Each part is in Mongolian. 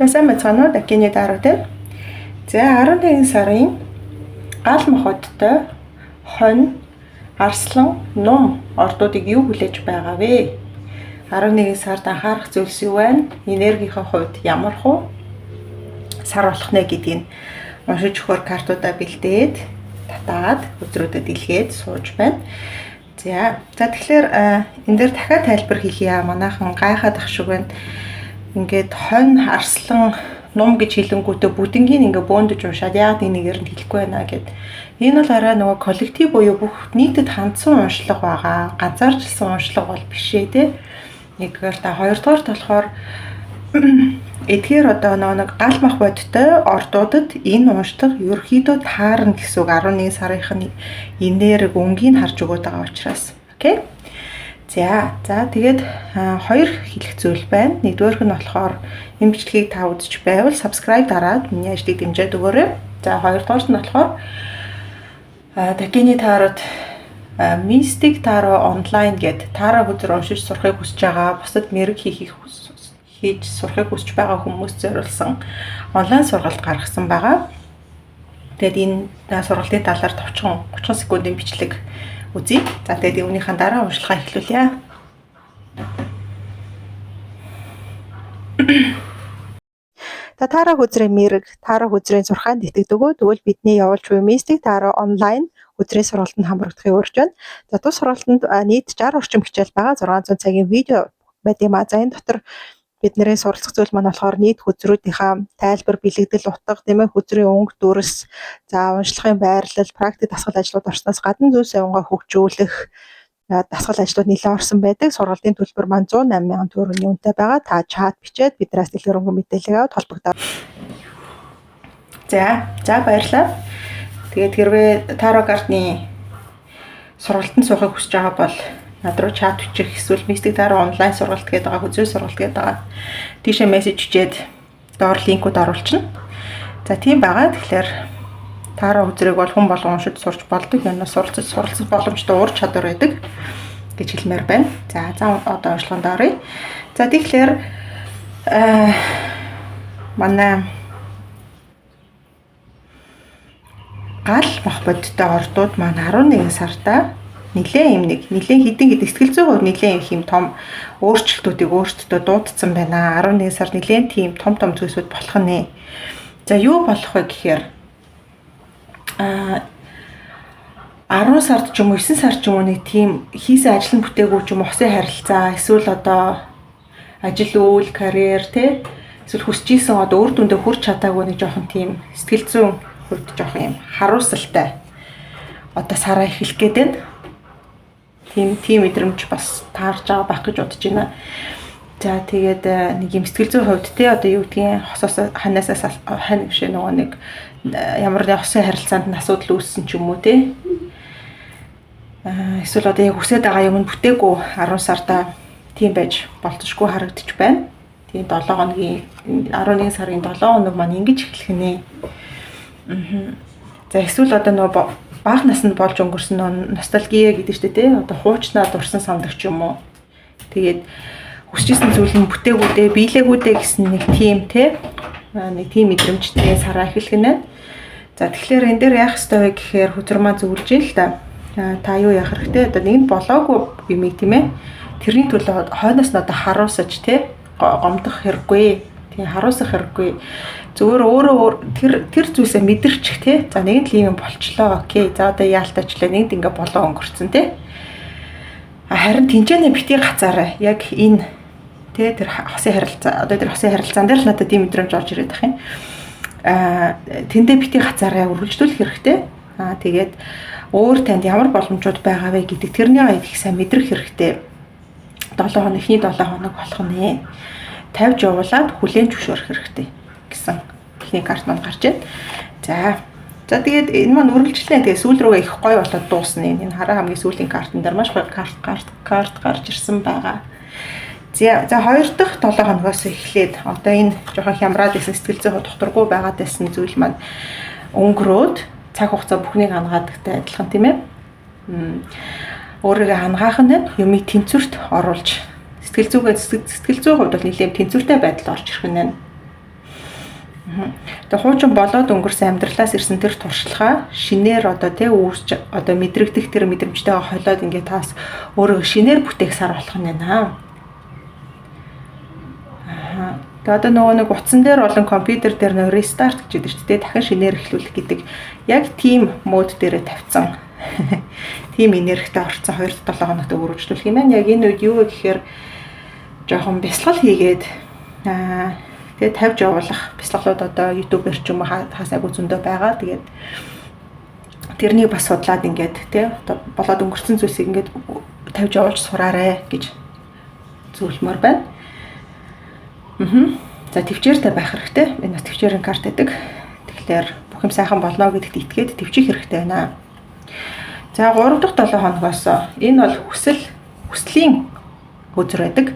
Сайн мэцгаанууд Акины даруйд. За 11 сарын гал мохоттой хонь, арслан, ном ордуудыг юу хүлээж байгаа вэ? 11 сард анхаарах зүйлс юу вэ? Энергийнхээ хувьд ямар хөө сар болох нэ гэдгийг уншиж өгөхөөр картуудаа бэлдээд татаад өдрүүдэд илгээд сууж байна. За тэгэхээр энэ дээр дахиад тайлбар хийхье. Манайхан гайхаад ах шиг байна. Ингээд хонь, арслан, ном гэж хэлэнгүүтээ бүгднийг ингээ бөөндөж уншаад яагаад энийг нь хэлэхгүй байна гэд. Энэ бол арай нөгөө коллектив буюу бүх нийтэд хандсан уншлага байгаа. Ганцаарчлсан уншлага бол биш ээ тий. Нэгдүгээр та хоёрдугаар болохоор эдгээр одоо нэг гал мах бодтой ордуудад энэ уншлага ерөөхдөө таарна гэсэн үг 11 сарынхны энерги өнгийг харж өгöd байгаа учраас. Окей. За тэгээд хоёр хэлэх зүйл байна. Нэгдүгээрх нь болохоор энэ бичлэгийг та үзэж байвал subscribe дараад миний ажлыг дэмжиж өгөөрэй. За хоёрдугаарт нь болохоор Акины тарот Mystic Tarot Online гэдэг тарot өдөр уншиж сурахыг хүсэж байгаа, бусад мэрэг хийж сурахыг хүсэж байгаа хүмүүст зориулсан онлайн сургалт гаргасан байгаа. Тэгээд энэ сургалтын талаар товчхон 30 секундын бичлэг үзье. За тэгээд үүнийхэн дараа уншлагаа эхлүүлье. Тарot үзрийн мэрэг, тарot үзрийн сурхаанд итгэдэг. Тэгвэл бидний явуулж буй Mystic Tarot Online өдрийн сургалтанд хамрагдахыг урьж байна. За тус сургалтанд нийт 60 орчим хичээл байгаа. 600 цагийн видео байд юм а. За энэ дотор бидний суралцах зүйл маань болохоор нийт хөзрүүдийнхаа тайлбар, бэлэгдэл, утга, нэмэх хөзрийн өнгө, дүрс, за уншлагын байрлал, практик дасгал ажлууд орсноос гадна зүй савингаа хөгжүүлэх дасгал ажлууд нэлээд орсон байдаг. Сургалтын төлбөр маань 108,000 төгрөгийн үнэтэй байгаа. Та чат бичээд биднээс дэлгэр өнгө мэдээлэл аваад холбогдоо. За баярлалаа. Тэгээд хэрвээ тарot картны сургалтанд суухыг хүсэж байгаа бол над руу чат бичих эсвэл Mystic Tarot онлайн сургалт гэдэг байгаа, хөзөө сургалт гэдэг байгаа. Тийшээ мессеж хийгээд доор линкүүд оруулчихна. За тийм байгаа. Тэгэхээр тарot үзрийг бол хүн болгон уншиж сурч болдог. Янаа суралцах боломжтой ур чадвар байдаг гэж хэлмээр байна. За одоо уншлаганд оръё. За тэгэхээр манай гал мах бодтой ордууд маань 11 сартаа нэлээд хідэн сэтгэл зүйн хувьд нэлээд их юм том өөрчлөлтүүдийг өөртөө дуудсан байна. 11 сар нэлээд тийм том зүйлсүүд болох нэ. За юу болох вэ гэхээр 10 сард ч юм уу 9 сард ч юм уу нэг тийм хийсэн ажил нь бүтээгүү ч юм уу хосын харилцаа эсвэл одоо ажил үйл карьер те эсвэл хүсэж ийсэн одоо үр дүндээ хүрч чадаагүй нэг жоохон тийм сэтгэл зүйн хувьд жоохон юм харуулсалтай одоо сараа эхлэх гээд байна. Тийм мэдрэмж бас таарж байгаа байх гэж бодож байна. За тэгээд нэг юм сэтгэл зүйн хувьд те одоо юу гэдгийг хосоос ханаасаас хань биш нөгөө нэг ямар нэг хосын харилцаанд нь асуудал үүссэн ч юм уу те. Эсвэл одоо яг хүсэж байгаа юм нь бүтээгүй 10 сарда тийм байж болцсохгүй харагдаж байна. Тийм 7 хоногийн 11 сарын 7 хоног маань ингэж эхлэх нэ. За эсвэл одоо нөгөө бага наснд болж өнгөрсөн ностальгия гэдэг чинь тий одоо хуучнаа дурсан сандагч юм уу. Тэгээд хүсчихсэн зүйл нь бүтээгүүдээ, биелээгүүдээ гэсэн нэг тийм тий нэг тийм мэдрэмжтэй сараа эхлэх нэ. За тэгэхээр энэ дээр яах ёстой вэ гэхээр хөдөрмаа зөвлөж ийн л да. Та юу яах хэрэгтэй? Одоо нэг нь болоогүй юм тийм ээ. Тэрний төлөө хойноос нь одоо харуулсаж тий гомдох хэрэггүй. Тийм харуулсах хэрэггүй. Зүгээр өөрөө тэр зүйлсээ мэдэрчих тий. За нэг л юм болчлоо. Окей. За одоо яалтаачлаа нэгд ингээ болоо өнгөрцөн тий. Харин тэнцэнэ битгий гацаарай. Яг энэ тий тэр хосын харилцаа одоо тэр хосын харилцаан дээр л надад тийм мэдрэмж орж ирээд байх юм. Тэндээ битгий гацаарай үргэлжлүүлэх хэрэгтэй. Тэгээд өөр танд ямар боломжууд байгаа вэ гэдэг тэрнийг их сайн мэдрэх хэрэгтэй. 7 хоног эхний 7 хоног болох нэ. Тавьж явуулаад хүлээн зөвшөөрөх хэрэгтэй гэсэн ихний карт маань гарч байна. За тэгээд энэ маань үргэлжлээ. Тэгээ сүүл рүүгээ их гоё болоод дуусна. Энэ хараа хамгийн сүүлийн картн дээр маш гоё карт гарч ирсэн байгаа. За хоёр дахь 7 хоногоос эхлээд одоо энэ жоохон хямраад исэн сэтгэл зүйн докторгүй байгаад байсан зүйл маань өнгөрөөд цаг хугацаа бүхнийг хангадагтай адилхан тийм ээ. Өөрийгөө хангаах нь юмыг тэнцвэрт оруулж сэтгэл зүйн хувьд бол нэлээд тэнцвэртэй байдалд орж ирэх нь. Тэгээ хуучин болоод өнгөрсөн амьдралаас ирсэн тэр туршлагаа шинээр одоо тий үүсч одоо мэдрэгдэх тэр мэдрэмжтэйгээ холиод ингээд таас өөрөө шинээр бүтээх сар болох нь байна. Тэгээ одоо нөгөө нэг утсан дээр болон компьютер дээр нөгөө restart гэж яддаг ч тий дахин шинээр эхлүүлэх гэдэг яг тийм мод дээрээ тавьсан. Тийм энергитэй орцсон 2-7 хоногт өргөжлүүлэх юм байна. Яг энэ үед юу вэ гэхээр жоохон бясалгал хийгээд тэгээ тавьж явуулах бясалгалууд одоо YouTube-ээр ч юм уу хасаагүй зөндөө байгаа. Тэгээд тэрнийг бас судлаад ингээд тий одоо болоод өнгөрсөн зүйлсийг ингээд тавьж явуулж сураарэ гэж зөвлөмөр байна. За төвчээртэй байх хэрэгтэй. Энэ бас төвчээрийн карт гэдэг. Тэгэхээр бүх юм сайхан болно гэдэгт итгээд төвчих хэрэгтэй байна. За 3 дахь 7 хоногоос энэ бол хүслийн өдөр байдаг.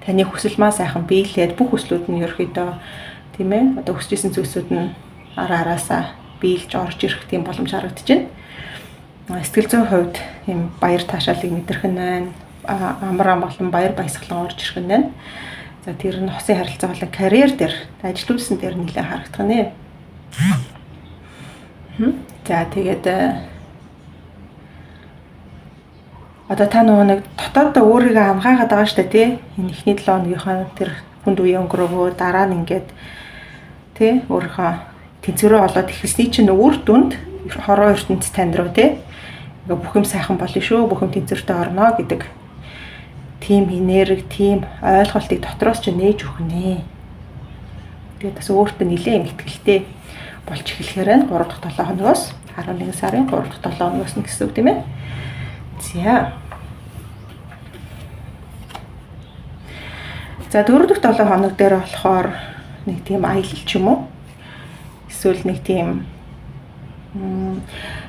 Таны хүсэл маа сайхан биелээд бүх хүслүүд нь ерөөхдөө тийм ээ одоо хүсчихсэн зүйлсүүд нь араасаа биелж орж ирэх тийм боломж харагдаж байна. Сэтгэл зүйн хувьд юм баяр таашаалыг мэдрэх нь байна. Амар болон баяр баясгалан орж ирэх нь байна. За тэр нь хосын харилцаа болон карьер дээр ажил үйлсэн дээр нэлээд харагдах нэ. За тэгээд одоо та нөгөө нэг дотооддоо өөрийгөө хамгаагаад байгаа штэ тий. Энэ ихний 7 хоногийнхаа тэр хүнд үе өнгөрөөгөө дараа нь ингээд тий өөрийнхөө тэнцвэрээ олоод эхэлсний чинь үр дүнд хороо ертөнц тань руу тий. Ингээ бүх юм сайхан болно шүү. Бүх юм тэнцвэртэй орно гэдэг тийм энерги, тийм ойлголтыг дотроос ч нээж өгөх нэ. Тэгээд бас өөртөө нэлээд юм итгэлтэй болж эхлэхээр нь 3 дахь 7 хоногоос 11 сарын 3 дахь 7 хоногоос нь гэсэн үг тийм ээ. За 4 дахь 7 хоног дээр болохоор нэг тийм аялал ч юм уу. Эсвэл нэг тийм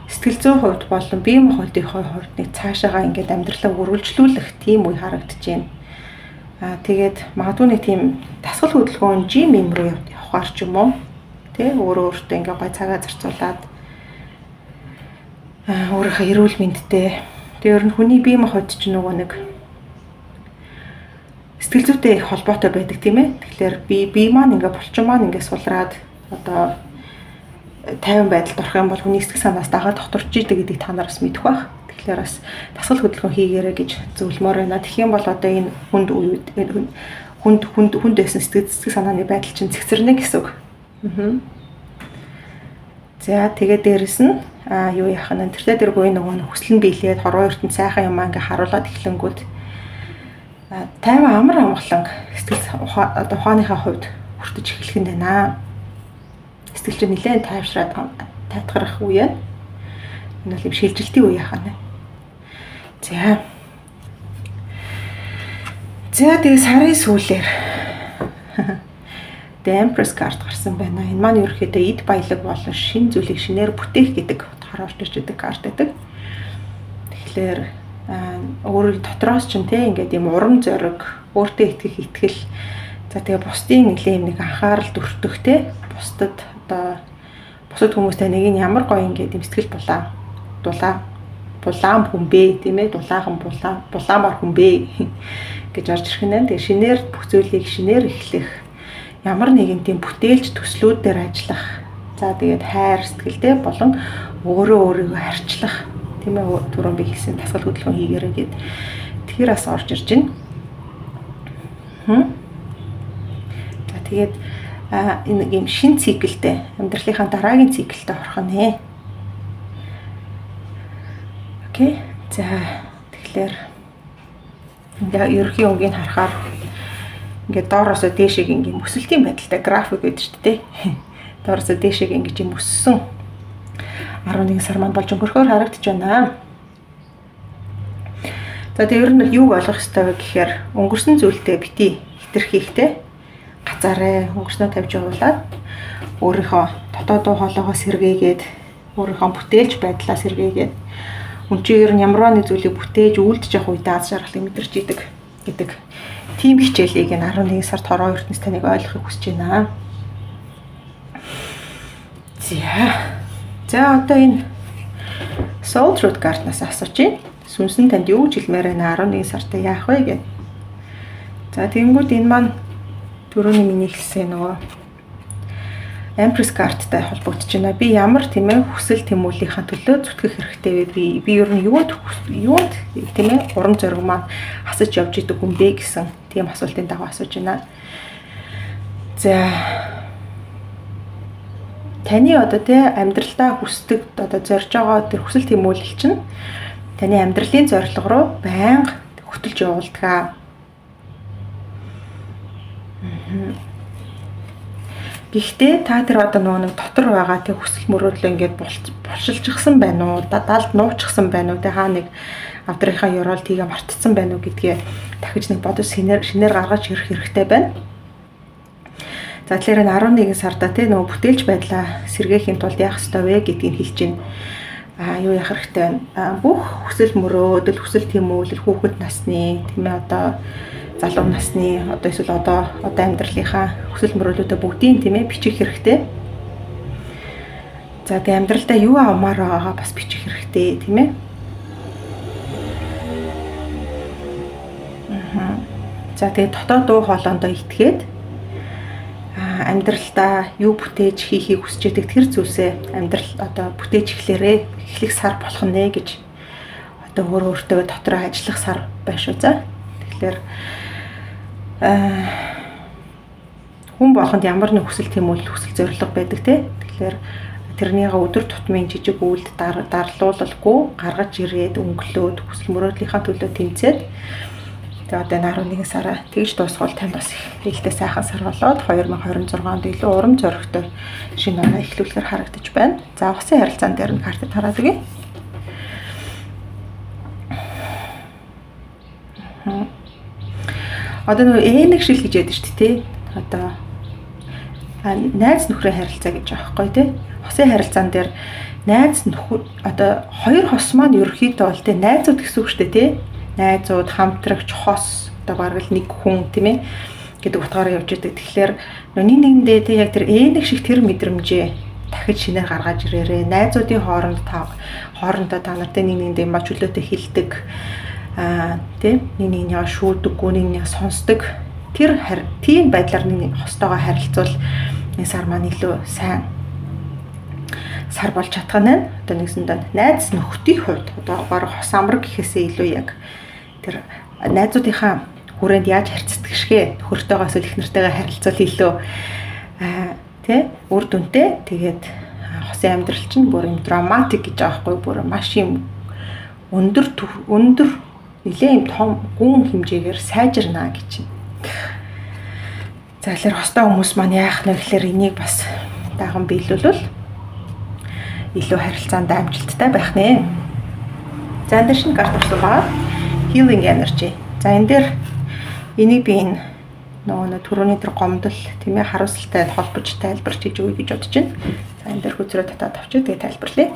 сэтгэл зүйн хувьд болон бие махбодын хувьд нэг цаашаага ингээд амьдралаа үргэлжлүүлэх тийм үе харагдаж байна. Тэгээд магадгүй нэг тийм дасгал хөдөлгөөн жим юм руу явахаар ч юм уу. Тэ өөртөө ингээд гой цагаа зарцуулаад өөрийнхөө эрүүл мэндтэй тэр нь хүний бие махбод ч нөгөө нэг сэтгэл зүйтэй их холбоотой байдаг тийм ээ. Тэгэхээр бие маань ингээд булчин маань ингээд сулраад одоо 50 байдалд орох юм бол хүний сэтгэл санаас дагаад доторч идэг гэдгийг та нар бас мэдэх байх. Тэгэхээр бас дасгал хөдөлгөөн хийгээрэй гэж зөвлөмөр байна. Тэгэх юм бол одоо энэ хүнд байсан сэтгэл санааны байдал чинь цэгцэрнэ гэсэн үг. За тэгээд дээрэс нь юу яах нь тэртээ дэргүй нөгөө хүсэл нь биелээд хорвоо ертөнд сайхан юм ингээ харуулад эхлэнгүүд 50 амар амгалан сэтгэл одоо ухааныхаа хувьд хүртэж эхлэх юм байна. Сэтгэл чинь нэлээд тайвшраад тайтгарах үе. Энэ бол юм шилжилтийн үе яхаа нэ. За тэгээ сарын сүүлээр The Empress card гарсан байна. Энэ маань ерөөхдөө эд баялаг болон шин зүйлийг шинээр бүтээх гэдэг утгаар орж ирж байгаа карт гэдэг. Тэгэхээр өөрийн дотроос ч тийм ингээд юм урам зориг, өөртөө итгэх итгэл. За тэгээ бусдын нэг анхаарал төртөх те бусдад одоо бусад хүмүүстэй нэг нь ямар гоё ингээд юм сэтгэл дулаан хүн бэ тийм ээ дулаахан булаамар хүн бэ гэж орж ирэх нь. Тэгээ шинээр бүх зүйлийг шинээр эхлэх ямар нэгэн тийм бүтээлч төслүүд дээр ажиллах. За тэгээд хайр сэтгэлтэй болон өөрийгөө харьцлах тийм ээ түрүүн би хэлсэн дасгал хөдөлгөөн хийгээрэй гэд тэр бас орж ирж байна. За тэгээд энэ юм шин циклтэй амьдралынхаа дараагийн циклтэй орох нэ. Окей. За тэгэхээр ерөнхий өнгийг харахаар ингээд доороосоо дээшээ ингээм өсөлтийн байдалтай график байдаг шүү дээ. Доороосоо дээшээ ингэж юм өссөн 11 сар маань болж өнгөрөхөөр харагдаж байна. За тэр нь юуг ойлгох ёстой вэ гэхээр өнгөрсөн зүйлдээ бити хитрхийхтэй гацаарай өнгөрснөө тавьж явуулаад өөрийнхөө дотоод дуу хоолойгоо сэргээгээд өөрийнхөө бүтээлч байдлаа сэргээгээд үнчээр нь ямар нэг зүйлийг бүтээж үйлдэж явах үедээ аз жаргалыг мэдэрч идэг гэдэг тийм хичээлийг энэ 11 сард хороо ертөнц таныг ойлгохыг хүсэж байна. За одоо энэ Soul Truth card-наас асууж байна. Сүнс нь танд юу хэлмээр байна 11 сартаа яах вэ гэв. За тэгэнгүүт энэ маань түрүүний миний хэлсэн нөгөө Empress card-тай холбогдож байна. Би ямар тийм ээ хүсэл тэмүүллийнхаа төлөө зүтгэх хэрэгтэй вэ? Би ер нь юунд тийм ээ урам зориг маань асаж явж идэг юм бэ гэсэн тийм асуултын дагуу асууж байна. За таны одоо тий амьдралдаа хүсдэг одоо зорж байгаа тэр хүсэл тэмүүлэл чинь таны амьдралын зорилго руу байнга хөтөлж явуулдаг. Гэхдээ та тэр одоо нэг дотор байгаа тэг хүсэл мөрөөдлөө ингээд булшилжчихсан байна уу? Далд нуучихсан байна уу? Тэг хаа нэг авдрынхаа ёроол тийг мартцсан байна уу гэдгээ дахиж нэг бодож шинээр гаргаж ирэх хэрэгтэй байна. За тэгэхээр 11 сарда тий нөгөө бүтээлч байдлаа сэргээхийн тулд яах ёстой вэ гэдгийг хэлж байна. Юу яах хэрэгтэй вэ? Бүх хүсэл мөрөөдөл, хүсэл тэмүүлэл хүүхэд насны тийм ээ одоо залуу насны одоо эсвэл одоо амьдралынхаа хүсэл мөрөөдлүүдээ бүгдийг тийм ээ бичих хэрэгтэй. За тэгээ амьдралдаа юу авмаар байгаагаа бас бичих хэрэгтэй тийм ээ. За тэгээ дотоод дуу хоолойндоо итгээд амьдралдаа юу бүтээж хийхийг хүсэж байдаг тэр зүйлсээ амьдрал одоо бүтээж эхлэх сар болох нэ гэж одоо өөртөө дотроо ажиллах сар байна шүү. За тэгэхээр хүн болгонд ямар нэг хүсэл тэмүүлэл хүсэл зорилго байдаг те. Тэгэхээр тэрнийгээ өдөр тутмын жижиг үйлд дарлуулалгүй гаргаж ирээд өнгөлөөд хүсэл мөрөөдлийнхаа төлөө тэмцээд тэгээ одоо 11 сараа тэгж дуусгавал танд бас ихтэй сайхан сар болоод 2026 онд илүү урам зоригтой шинэ оноо эхлүүлэхээр харагдаж байна. За усын харилцаан дээр нь картыг хараад өгье. Одоо нөгөө энийг шил гэж яддаг шүү дээ. Одоо найз нөхрийн харилцаа гэж байгаа байхгүй тий. Усын харилцаан дээр найз нөхөр одоо хоёр хос маань ерөөхдөө бол тий найзууд гэсэн үг шүү дээ тий. Найзууд, хамтрагч, хос одоо бараг л нэг хүн тийм ээ гэдэг утгаараа явж идэг. Тэгэхээр нэг нэгэндээ тий яг тэр энийг шиг тэр мэдрэмжээ дахиж шинээр гаргаж ирээрээ. Найзуудын хоорондоо та нартай нэг нэгэндээ маш чөлөөтэй хилдэг. Тий нэг нэгнийгээ шүүдэггүй, нэг нэгийг сонсдог. Тэр тийм байдлаар нэг хостойгоо харилцвал энэ сар маань илүү сайн сар болж чадах нь одоо нэгсэндээ найз нөхдийн хувьд одоо баг хос амраг гэхээсээ илүү яг тэр найзуудынхаа хүрээнд яаж харьцдаг шгэ нөхөртөөгөөс их нартайгаа харилцвал илүү тий үр дүнтэй тэгээд хосын амьдрал чинь бүр юм драматик гэж байгаа байхгүй бүр маш юм өндөр нэлээ юм том гүн хэмжээгээр сайжирна гэж байна. За тэгэхээр хостой хүмүүс маань яах вэ гэхээр энийг бас даган биелүүлвэл илүү харилцаанд амжилттай байх нэ. За энэ шинэ карт орсон байгаа. Healing energy. За энэ дээр энийг би энэ нөгөө түрүүний тэр гомдол тийм ээ хариуцлагатай холбож тайлбарч хийж өгье гэж бодож байна. За энэ дээр хүзрээ татаад авчиж тэгээ тайлбарлая.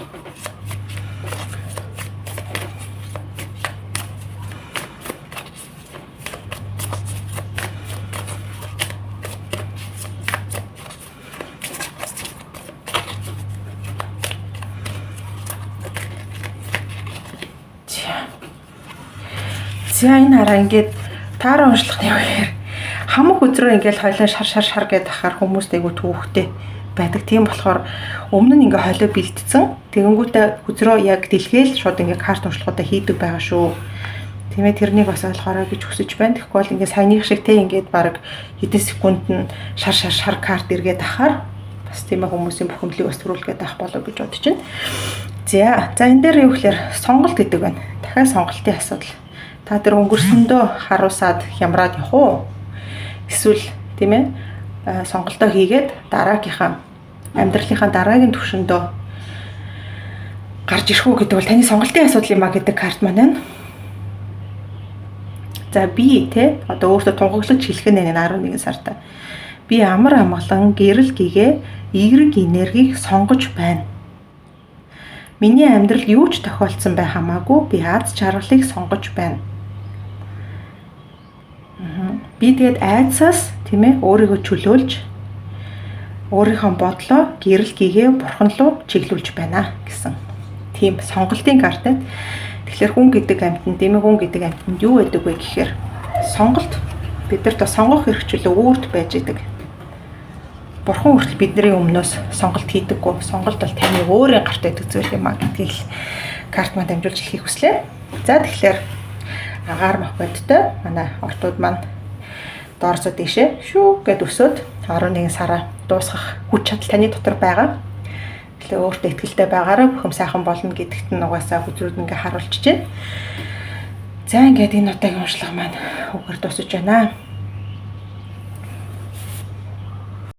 За энэ хараа ингээд таараа уншлах юм яахээр хамаг өдрөө ингээд хойлоо шар гэдээ ахаар хүмүүст айгу түүхтэй байдаг. Тийм болохоор өмнө нь ингээд хойлоо бэлдсэн. Тэгэнгүүтээ өдрөө яг дэлгээл шууд ингээд карт уншлахуудаа хийдэг байгаа шүү. Тийм ээ тэрнийг бас ойлгоорой гэж хүсэж байна. Тэгэхгүй бол ингээд саяных шиг те ингээд баг хэдэн секунд нь шар карт эргээд ахаар бас тийм ээ хүмүүсийн бухимдлыг бас төрүүлгээд авах болов гэж бодож байна. За энэ дээр юу гэхээр сонголт гэдэг байна. Дахиад сонголтын асуудал. Та тэр өнгөрсөндөө харуусаад хямраад явах уу? Эсвэл тийм ээ сонголтоо хийгээд дараагийнхаа амьдралынхаа дараагийн түвшиндөө гарч ирэх үү гэдэг бол таны сонголтын асуудал юм а гэдэг карт маань байна. За би те одоо өөртөө тунгаглаж хэлэх нь 11 сарда. Би амар амгалан гэрэл гэгээ эерэг энергийг сонгож байна. Миний амьдрал юу ч тохиолдсон бай хамаагүй би аз жаргалыг сонгож байна. Би тэгээд айдсаас тийм ээ өөрийгөө чөлөөлж өөрийнхөө бодлоо гэрэл гэгээ бурхан руу чиглүүлж байна гэсэн тийм сонголтын карт байна. Тэгэхээр хүн гэдэг амьтанд тийм ээ хүн гэдэг амьтанд юу байдаг вэ гэхээр сонголт бидэрт сонгох хэрэгчлээ өөрт байж идэг. Бурхан хүртэл бидний өмнөөс сонголт хийдэггүй. Сонголт бол таны өөрийн гарт байдаг зүйл юм а гэдгийг л карт маань дамжуулж хэлхийг хүслээ. За тэгэхээр агаар мах бодтой манай ортууд маань доорсоо дэшээ шүү гэд өсөөд 11 сараа дуусгах хүч чадал таны дотор байгаа. Тэгэхээр өөртөө итгэлтэй байгаараа бүхэм сайхан болно гэдэгт нь угаасаа хүзрүүд ингээ харуулж байна. За ингээд энэ удаагийн уншлага маань үгээр дуусаж байна.